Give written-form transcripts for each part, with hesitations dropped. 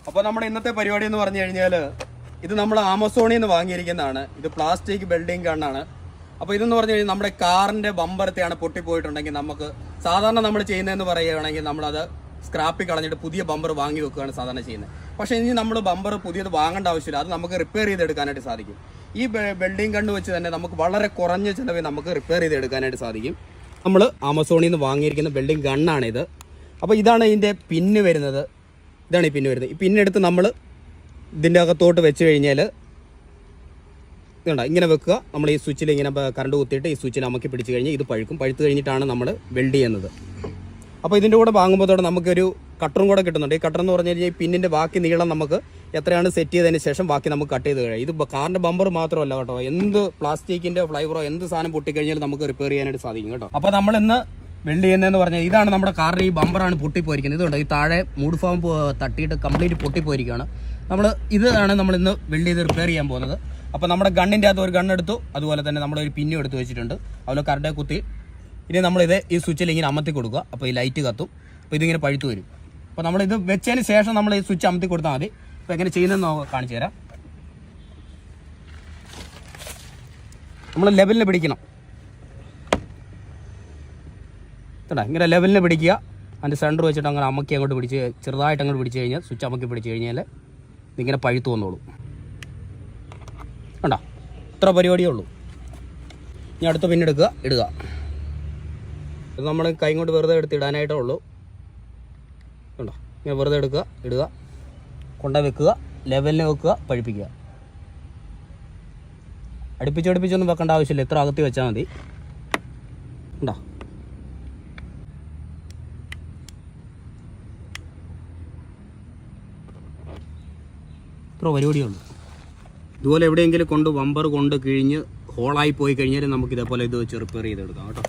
അപ്പോൾ നമ്മുടെ ഇന്നത്തെ പരിപാടി എന്ന് പറഞ്ഞു കഴിഞ്ഞാൽ ഇത് നമ്മൾ ആമസോണിൽ നിന്ന് വാങ്ങിയിരിക്കുന്നതാണ്. ഇത് പ്ലാസ്റ്റിക് വെൽഡിംഗ് ഗണ്ണാണ്. അപ്പോൾ ഇതെന്ന് പറഞ്ഞു കഴിഞ്ഞാൽ നമ്മുടെ കാറിൻ്റെ ബമ്പറത്തെയാണ് പൊട്ടിപ്പോയിട്ടുണ്ടെങ്കിൽ നമുക്ക് സാധാരണ നമ്മൾ ചെയ്യുന്നതെന്ന് പറയുകയാണെങ്കിൽ നമ്മളത് സ്ക്രാപ്പിൽ കളഞ്ഞിട്ട് പുതിയ ബമ്പർ വാങ്ങി വെക്കുകയാണ് സാധാരണ ചെയ്യുന്നത്. പക്ഷേ ഇനി നമ്മൾ ബമ്പർ പുതിയത് വാങ്ങേണ്ട ആവശ്യമില്ല, അത് നമുക്ക് റിപ്പയർ ചെയ്തെടുക്കാനായിട്ട് സാധിക്കും. ഈ വെൽഡിംഗ് ഗണ്ണ് വെച്ച് തന്നെ നമുക്ക് വളരെ കുറഞ്ഞ ചിലവിൽ നമുക്ക് റിപ്പയർ ചെയ്തെടുക്കാനായിട്ട് സാധിക്കും. നമ്മൾ ആമസോണിൽ നിന്ന് വാങ്ങിയിരിക്കുന്ന വെൽഡിംഗ് ഗണ്ണാണിത്. അപ്പോൾ ഇതാണ് ഇതിൻ്റെ പിന്ന് വരുന്നത്. ഇതാണ് ഈ പിന്ന് വരുന്നത്. ഈ പിന്നെടുത്ത് നമ്മൾ ഇതിൻ്റെ അകത്തോട്ട് വെച്ച് കഴിഞ്ഞാൽ ഇതുണ്ട ഇങ്ങനെ വെക്കുക. നമ്മൾ ഈ സ്വിച്ചിൽ ഇങ്ങനെ കറണ്ട് കുത്തിയിട്ട് ഈ സ്വിച്ചിൽ അമക്കി പിടിച്ച് കഴിഞ്ഞാൽ ഇത് പഴുത്ത് കഴിഞ്ഞിട്ടാണ് നമ്മൾ വെൽഡ് ചെയ്യുന്നത്. അപ്പോൾ ഇതിൻ്റെ കൂടെ വാങ്ങുമ്പോഴത്തോടെ നമുക്കൊരു കട്ടറും കൂടെ കിട്ടുന്നുണ്ട്. ഈ കട്ടർ എന്ന് പറഞ്ഞു കഴിഞ്ഞാൽ ഈ പിന്നിൻ്റെ ബാക്കി നീളം നമുക്ക് എത്രയാണ് സെറ്റ് ചെയ്തതിന് ശേഷം ബാക്കി നമുക്ക് കട്ട് ചെയ്ത് കഴിയും. ഇത് കാറിൻ്റെ ബമ്പർ മാത്രമല്ല കേട്ടോ, എന്ത് പ്ലാസ്റ്റിക്കിൻ്റെ ഫ്ലൈവറോ എന്ത് സാധനം പൊട്ടിക്കഴിഞ്ഞാൽ നമുക്ക് റിപ്പയർ ചെയ്യാനായിട്ട് സാധിക്കും കേട്ടോ. അപ്പോൾ നമ്മൾ ഇന്ന് വെൽഡ് ചെയ്യുന്നതെന്ന് പറഞ്ഞാൽ ഇതാണ് നമ്മുടെ കാറിൻ്റെ ഈ ബമ്പറാണ് പൊട്ടിപ്പോയിരിക്കുന്നത്. ഇതുണ്ട്, ഈ താഴെ മൂഡ് ഫാം തട്ടിയിട്ട് കംപ്ലീറ്റ് പൊട്ടിപ്പോയിരിക്കുകയാണ്. ഇതാണ് നമ്മൾ ഇന്ന് വെൽഡ് ചെയ്ത് റിപ്പയർ ചെയ്യാൻ പോകുന്നത്. അപ്പോൾ നമ്മുടെ ഗണ്ണിൻ്റെ അകത്ത് ഒരു ഗണ്ണെടുത്തു, അതുപോലെ തന്നെ നമ്മളൊരു പിന്നും എടുത്ത് വെച്ചിട്ടുണ്ട്. അതുപോലെ കറണ്ടേ കുത്തി ഇനി നമ്മളിത് ഈ സ്വിച്ചിൽ ഇങ്ങനെ അമർത്തി കൊടുക്കുക. അപ്പോൾ ഈ ലൈറ്റ് കത്തും. അപ്പോൾ ഇതിങ്ങനെ പഴുത്തു വരും. അപ്പോൾ നമ്മളിത് വെച്ചതിന് ശേഷം നമ്മൾ ഈ സ്വിച്ച് അമർത്തി കൊടുത്താൽ മതി. അപ്പോൾ എങ്ങനെ ചെയ്യുന്നതെന്ന് കാണിച്ചു തരാം. നമ്മൾ ലെവലിന് പിടിക്കണം കേട്ടോ. ഇങ്ങനെ ലെവലിന് പിടിക്കുക. അതിൻ്റെ സെൻറ്റർ വെച്ചിട്ട് അങ്ങനെ അമക്കി അങ്ങോട്ട് പിടിച്ച് ചെറുതായിട്ട് അങ്ങോട്ട് പിടിച്ച് കഴിഞ്ഞാൽ സ്വിച്ച് അമക്കി പിടിച്ച് കഴിഞ്ഞാൽ ഇതിങ്ങനെ പഴുത്തു വന്നോളൂ കണ്ടോ. ഇത്ര പരിപാടിയേ ഉള്ളൂ. ഇനി അടുത്ത പിന്നെടുക്കുക, ഇടുക. ഇത് നമ്മൾ കൈ കൊണ്ട് വെറുതെ എടുത്ത് ഇടാനായിട്ടേ ഉള്ളൂ കണ്ടോ. ഇങ്ങനെ വെറുതെ എടുക്കുക, ഇടുക, കൊണ്ട വെക്കുക, ലെവലിന് വെക്കുക, പഴുപ്പിക്കുക. അടുപ്പിച്ചൊന്നും വെക്കേണ്ട ആവശ്യമില്ല, ഇത്ര അകത്തി വെച്ചാൽ മതി കണ്ടോ. ഇത്ര പരിപാടിയുള്ളൂ. ഇതുപോലെ എവിടെയെങ്കിലും കൊണ്ട് ബമ്പർ കൊണ്ട് കിഴിഞ്ഞ് ഹോളായി പോയി കഴിഞ്ഞാൽ നമുക്ക് ഇതേപോലെ ഇത് വെച്ച് റിപ്പയർ ചെയ്തെടുക്കാം കേട്ടോ.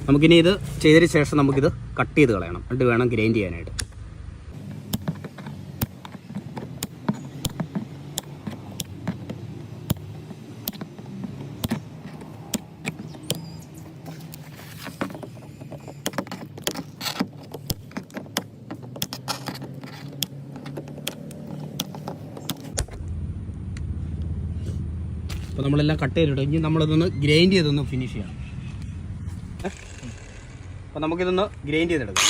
നമുക്കിനി ഇത് ചെയ്തതിന് ശേഷം നമുക്കിത് കട്ട് ചെയ്ത് കളയണം, എന്നിട്ട് വേണം ഗ്രൈൻഡ് ചെയ്യാനായിട്ട്. അപ്പോൾ നമ്മളെല്ലാം കട്ട് ചെയ്തിട്ട് ഇനി നമ്മളിതൊന്ന് ഗ്രൈൻഡ് ചെയ്തൊന്ന് ഫിനിഷ് ചെയ്യണം. അപ്പോൾ നമുക്കിതൊന്ന് ഗ്രൈൻഡ് ചെയ്തെടുക്കാം.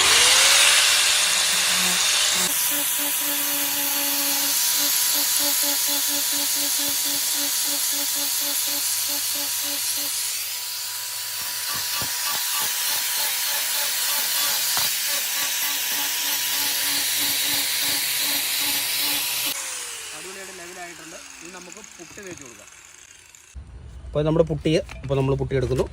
അടിപൊളിയായിട്ട് ലെവലായിട്ടുണ്ട്. ഇനി നമുക്ക് പുട്ട് തേച്ച് കൊടുക്കാം. അപ്പോൾ നമ്മൾ പുട്ടി എടുക്കുന്നു.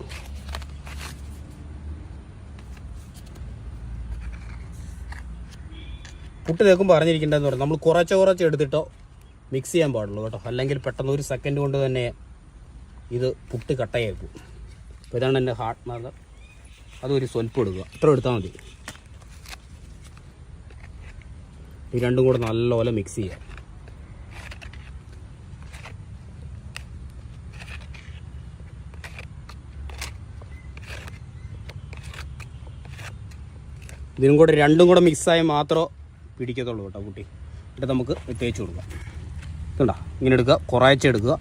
പുട്ട് തേക്കുമ്പോൾ അറിഞ്ഞിരിക്കേണ്ടതെന്ന് പറഞ്ഞാൽ നമ്മൾ കുറച്ച് എടുത്തിട്ടോ മിക്സ് ചെയ്യാൻ പാടുള്ളൂ കേട്ടോ. അല്ലെങ്കിൽ പെട്ടെന്ന് ഒരു സെക്കൻഡ് കൊണ്ട് തന്നെ ഇത് പുട്ട് കട്ടയാക്കും. അപ്പോൾ ഇതാണ് എൻ്റെ ഹാർട്ട് മാർഗർ. അതൊരു സ്വൽപ്പം എടുക്കുക, ഇത്ര എടുത്താൽ മതി. ഈ രണ്ടും കൂടെ നല്ലപോലെ മിക്സ് ചെയ്യുക. ഇതിനും കൂടെ രണ്ടും കൂടെ മിക്സായി മാത്രമേ പിടിക്കത്തുള്ളൂ കേട്ടോ കുട്ടി. എന്നിട്ട് നമുക്ക് തേച്ച് കൊടുക്കാം. ഇതുണ്ടോ, ഇങ്ങനെ എടുക്കുക, കുറേശ്ശെ എടുക്കുക.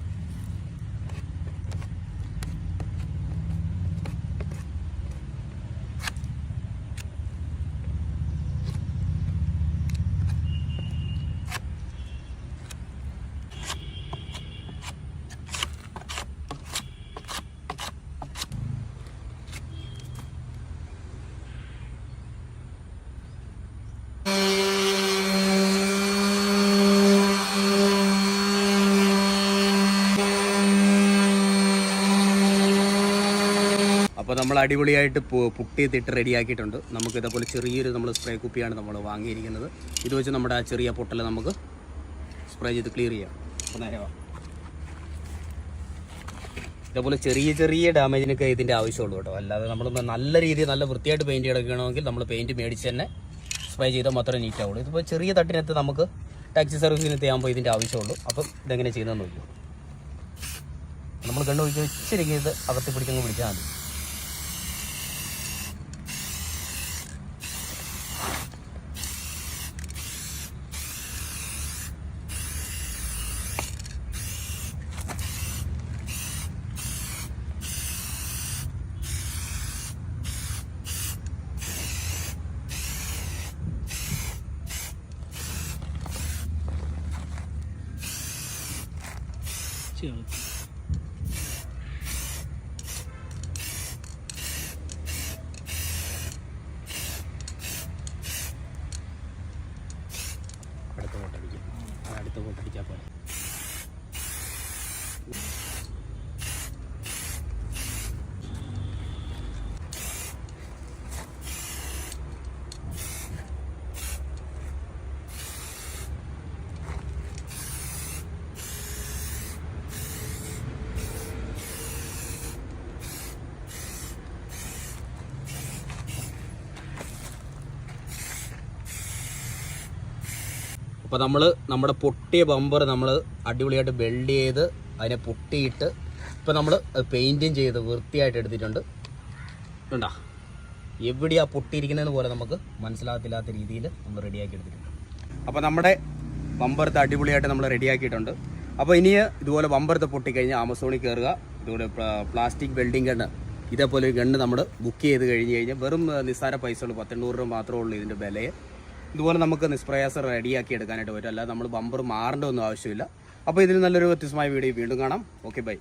അപ്പോൾ നമ്മൾ അടിപൊളിയായിട്ട് പുട്ടിയെത്തിട്ട് റെഡിയാക്കിയിട്ടുണ്ട്. നമുക്ക് ഇതേപോലെ ചെറിയൊരു സ്പ്രേ കുപ്പിയാണ് നമ്മൾ വാങ്ങിയിരിക്കുന്നത്. ഇത് വെച്ച് നമ്മുടെ ആ ചെറിയ പൊട്ടൽ നമുക്ക് സ്പ്രേ ചെയ്ത് ക്ലിയർ ചെയ്യാം. അപ്പോൾ നേരെ ഇതേപോലെ ചെറിയ ഡാമേജിനൊക്കെ ഇതിൻ്റെ ആവശ്യമുള്ളൂ കേട്ടോ. അല്ലാതെ നമ്മൾ നല്ല രീതിയിൽ നല്ല വൃത്തിയായിട്ട് പെയിൻറ്റ് എടുക്കണമെങ്കിൽ നമ്മൾ പെയിൻറ്റ് മേടിച്ച് തന്നെ സ്പ്രേ ചെയ്താൽ മാത്രമേ നീറ്റ് ആവുള്ളൂ. ഇതിപ്പോൾ ചെറിയ തട്ടിനകത്ത് നമുക്ക് ടാക്സി സർവീസിനകത്ത് ആകുമ്പോൾ ഇതിൻ്റെ ആവശ്യമുള്ളൂ. അപ്പം ഇതെങ്ങനെ ചെയ്യുന്നതെന്ന് നോക്കും. നമ്മൾ കണ്ടു ഒഴിച്ച് ഇച്ചിരി ഇത് അകത്ത് പിടിച്ചങ്ങ് പിടിച്ചാൽ മതി. തീർച്ചയായും. അടുത്ത കോട്ടടിച്ചാൽ പോലെ അപ്പോൾ നമ്മൾ നമ്മുടെ പൊട്ടിയ ബമ്പർ നമ്മൾ അടിപൊളിയായിട്ട് വെൽഡ് ചെയ്ത് അതിനെ പൊട്ടിയിട്ട് ഇപ്പോൾ നമ്മൾ പെയിൻറ്റും ചെയ്ത് വൃത്തിയായിട്ട് എടുത്തിട്ടുണ്ട്. ഉണ്ടോ എവിടെയാണ് പൊട്ടിയിരിക്കുന്നതെന്ന് പോലെ നമുക്ക് മനസ്സിലാകത്തില്ലാത്ത രീതിയിൽ നമ്മൾ റെഡിയാക്കി എടുത്തിട്ടുണ്ട്. അപ്പോൾ നമ്മുടെ ബമ്പറത്ത് അടിപൊളിയായിട്ട് നമ്മൾ റെഡിയാക്കിയിട്ടുണ്ട്. അപ്പോൾ ഇനി ഇതുപോലെ ബമ്പറത്ത് പൊട്ടിക്കഴിഞ്ഞാൽ ആമസോണിൽ കയറുക. ഇതുപോലെ പ്ലാസ്റ്റിക് വെൽഡിംഗ് ഗണ്ണ് ഇതേപോലെ ഒരു ഗണ്ണ് നമ്മൾ ബുക്ക് ചെയ്ത് കഴിഞ്ഞാൽ വെറും നിസ്സാര പൈസകൾ 800 രൂപ മാത്രമേ ഉള്ളൂ ഇതിൻ്റെ വിലയെ. ഇതുപോലെ നമുക്ക് നിഷ്പ്രയാസം റെഡിയാക്കി എടുക്കാനായിട്ട് പറ്റും. അല്ലാതെ നമ്മൾ ബമ്പർ മാറേണ്ട ഒന്നും ആവശ്യമില്ല. അപ്പോൾ ഇതിന് നല്ലൊരു വ്യത്യസ്തമായ വീഡിയോ വീണ്ടും കാണാം. Okay bye.